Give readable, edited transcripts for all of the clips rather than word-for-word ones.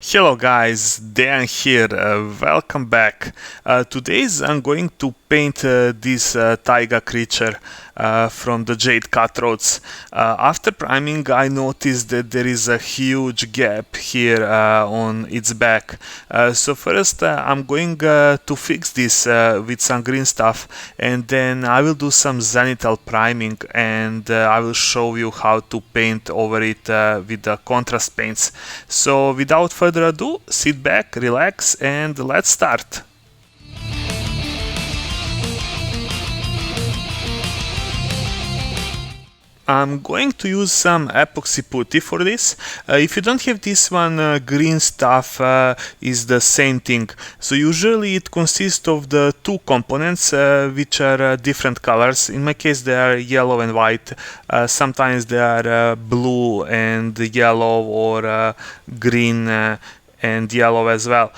Hello guys, Dan here, welcome back. Today I'm going to paint this Taiga Creature from the Jade Cutthroats. After priming I noticed that there is a huge gap here on its back. So first I'm going to fix this with some green stuff, and then I will do some zenithal priming, and I will show you how to paint over it with the contrast paints. So without further ado, sit back, relax, and let's start. I'm going to use some epoxy putty for this. If you don't have this one, green stuff is the same thing. So usually it consists of the two components which are different colors. In my case they are yellow and white. Sometimes they are blue and yellow, or green and yellow as well.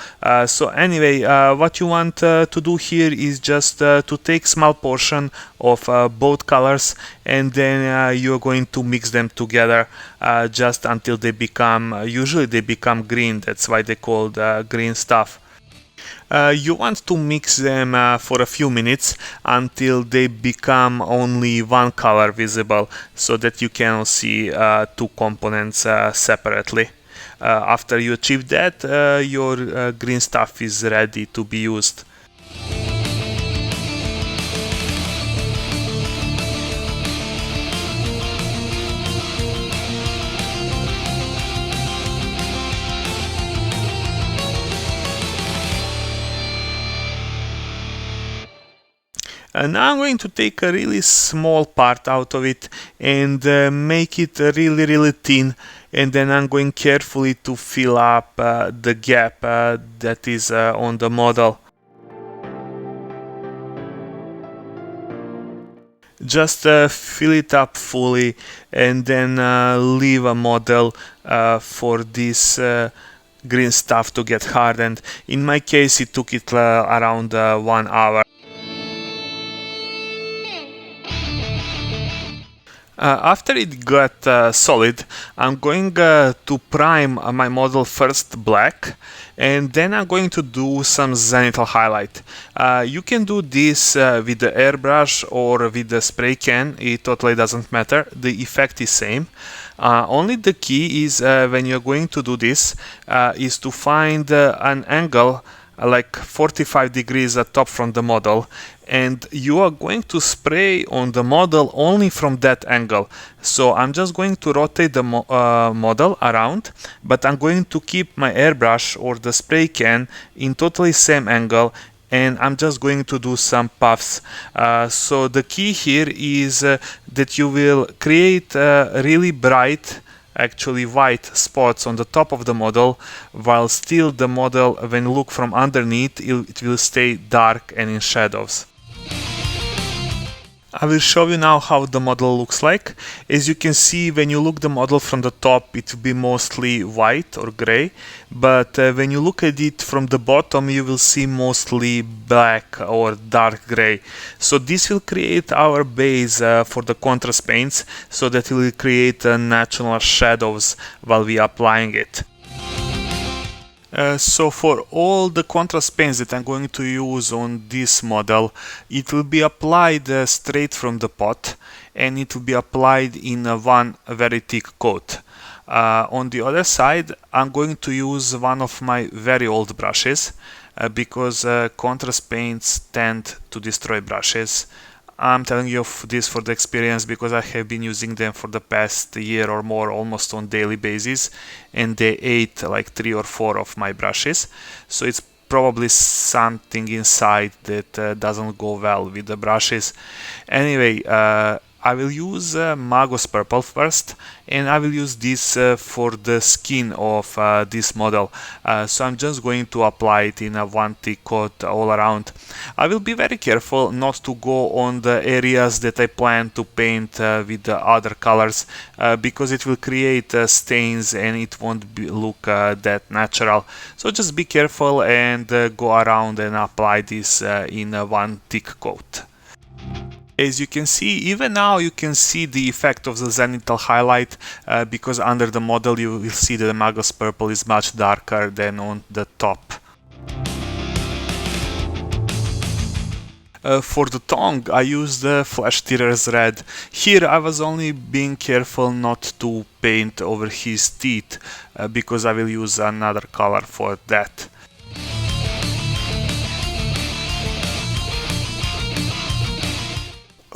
So anyway, what you want to do here is just to take small portion of both colors, and then you're going to mix them together just until they become, usually they become green. That's why they called green stuff. You want to mix them for a few minutes until they become only one color visible, so that you can see two components separately. After you achieve that, your green stuff is ready to be used. And now I'm going to take a really small part out of it and make it really thin, and then I'm going carefully to fill up the gap that is on the model. Just fill it up fully, and then leave a model for this green stuff to get hardened. In my case it took it around 1 hour. After it got solid, I'm going to prime my model first black, and then I'm going to do some zenithal highlight. You can do this with the airbrush or with the spray can, it totally doesn't matter, the effect is same. Only the key is when you're going to do this is to find an angle like 45 degrees top from the model, and you are going to spray on the model only from that angle. So I'm just going to rotate the model around, but I'm going to keep my airbrush or the spray can in totally same angle, and I'm just going to do some puffs. So the key here is that you will create really bright, actually white spots on the top of the model, while still the model, when you look from underneath, it will stay dark and in shadows. I will show you now how the model looks like. As you can see, when you look the model from the top, it will be mostly white or gray, but when you look at it from the bottom, you will see mostly black or dark gray. So this will create our base for the contrast paints, so that it will create natural shadows while we are applying it. So for all the contrast paints that I'm going to use on this model, it will be applied straight from the pot, and it will be applied in one very thick coat. On the other side, I'm going to use one of my very old brushes, because contrast paints tend to destroy brushes. I'm telling you this for the experience, because I have been using them for the past year or more, almost on daily basis, and they ate like 3 or 4 of my brushes. So it's probably something inside that doesn't go well with the brushes. Anyway, I will use Magos purple first, and I will use this for the skin of this model. So I'm just going to apply it in a one thick coat all around. I will be very careful not to go on the areas that I plan to paint with the other colors, because it will create stains and it won't look that natural. So just be careful and go around and apply this in one thick coat. As you can see, even now you can see the effect of the zenithal highlight, because under the model you will see that the Magos purple is much darker than on the top. For the tongue, I used the Flash Tirer's red. Here I was only being careful not to paint over his teeth, because I will use another color for that.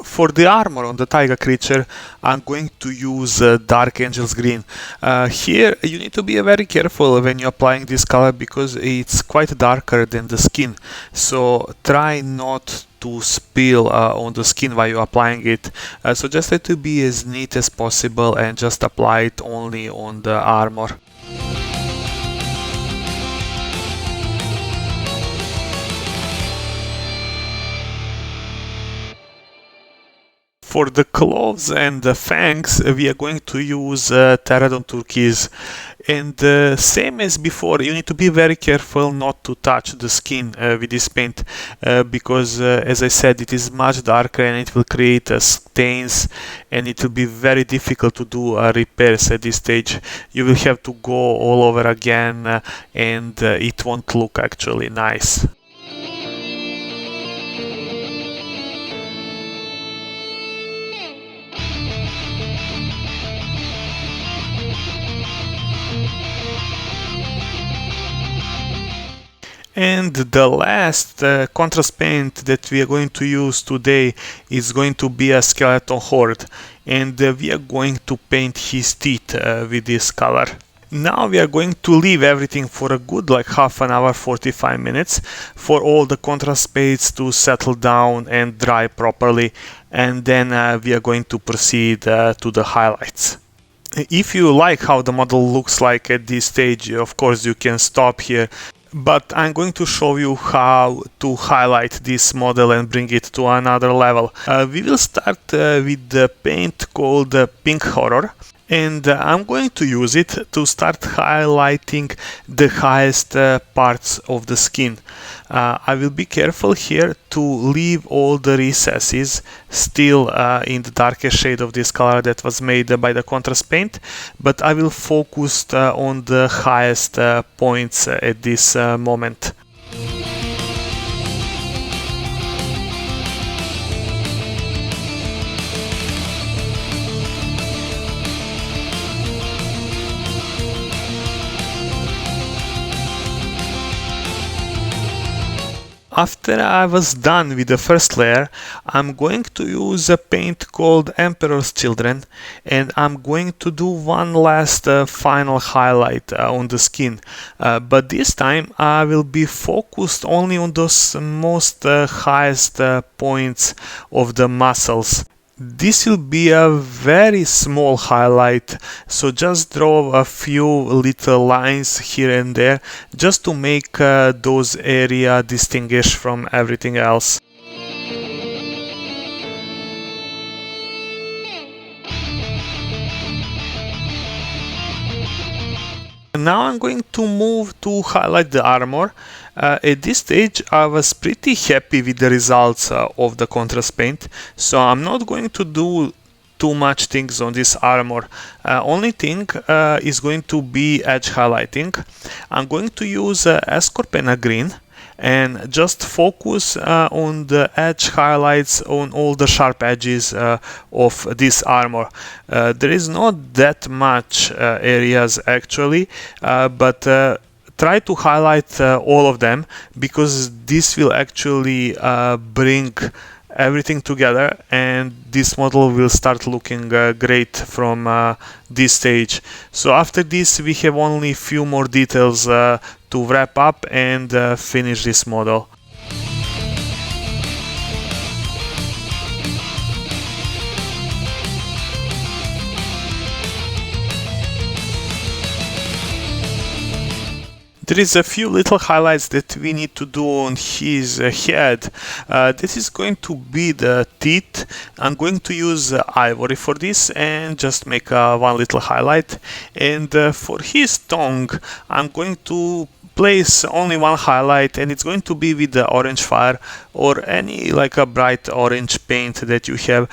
For the armor on the Taiga Creature, I'm going to use Dark Angel's Green. Here you need to be very careful when you're applying this color because it's quite darker than the skin. So try not to spill on the skin while you're applying it. So just try to be as neat as possible and just apply it only on the armor. For the claws and the fangs, we are going to use Terradon Turquoise. And same as before, you need to be very careful not to touch the skin with this paint, because as I said, it is much darker and it will create stains, and it will be very difficult to do repairs at this stage. You will have to go all over again, and it won't look actually nice. And the last contrast paint that we are going to use today is going to be a skeleton horde, and we are going to paint his teeth with this color. Now we are going to leave everything for a good like half an hour, 45 minutes, for all the contrast paints to settle down and dry properly, and then we are going to proceed to the highlights. If you like how the model looks like at this stage, of course you can stop here. But I'm going to show you how to highlight this model and bring it to another level. We will start with the paint called Pink Horror, and I'm going to use it to start highlighting the highest parts of the skin. I will be careful here to leave all the recesses still in the darkest shade of this color that was made by the contrast paint, but I will focus on the highest points at this moment. After I was done with the first layer, I'm going to use a paint called Emperor's Children, and I'm going to do one last final highlight on the skin. But this time I will be focused only on those most highest points of the muscles. This will be a very small highlight, so just draw a few little lines here and there just to make those areas distinguish from everything else. Now I'm going to move to highlight the armor. At this stage I was pretty happy with the results of the contrast paint, so I'm not going to do too much things on this armor. Only thing is going to be edge highlighting. I'm going to use Escorpena green and just focus on the edge highlights on all the sharp edges of this armor. There is not that much areas actually, but try to highlight all of them, because this will actually bring everything together and this model will start looking great from this stage. So after this we have only a few more details to wrap up and finish this model. There is a few little highlights that we need to do on his head. This is going to be the teeth. I'm going to use Ivory for this and just make one little highlight. And for his tongue, I'm going to place only one highlight, and it's going to be with the orange fire or any like a bright orange paint that you have.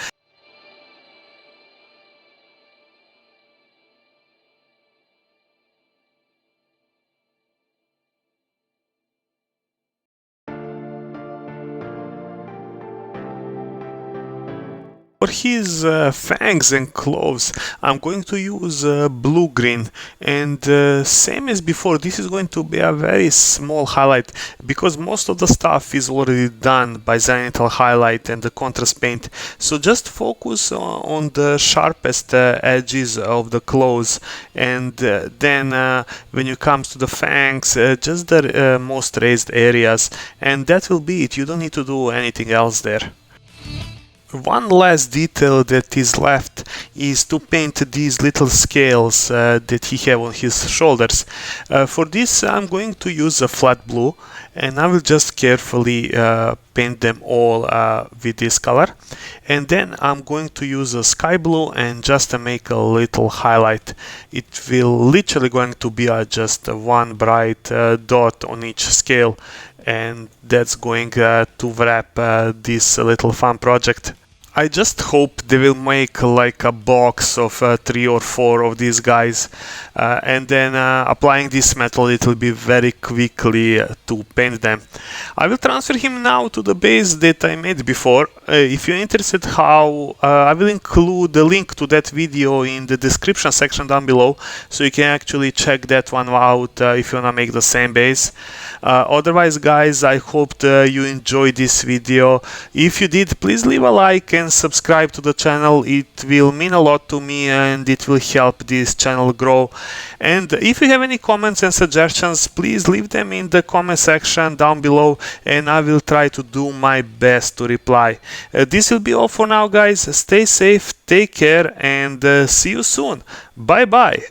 For his fangs and claws, I'm going to use blue-green, and same as before, this is going to be a very small highlight because most of the stuff is already done by zenithal highlight and the contrast paint. So just focus on the sharpest edges of the claws, and then when you comes to the fangs, just the most raised areas, and that will be it. You don't need to do anything else there. One last detail that is left is to paint these little scales that he have on his shoulders. For this I'm going to use a flat blue, and I will just carefully paint them all with this color, and then I'm going to use a sky blue and just make a little highlight. It will literally going to be just one bright dot on each scale, and that's going to wrap this little fun project. I just hope they will make like a box of 3 or 4 of these guys, and then applying this metal it will be very quickly to paint them. I will transfer him now to the base that I made before. If you're interested how, I will include the link to that video in the description section down below, so you can actually check that one out if you wanna make the same base. Otherwise guys, I hope you enjoyed this video. If you did, please leave a like and subscribe to the channel. It will mean a lot to me and it will help this channel grow. And if you have any comments and suggestions, please leave them in the comment section down below, and I will try to do my best to reply. This will be all for now guys. Stay safe, take care, and see you soon. Bye bye.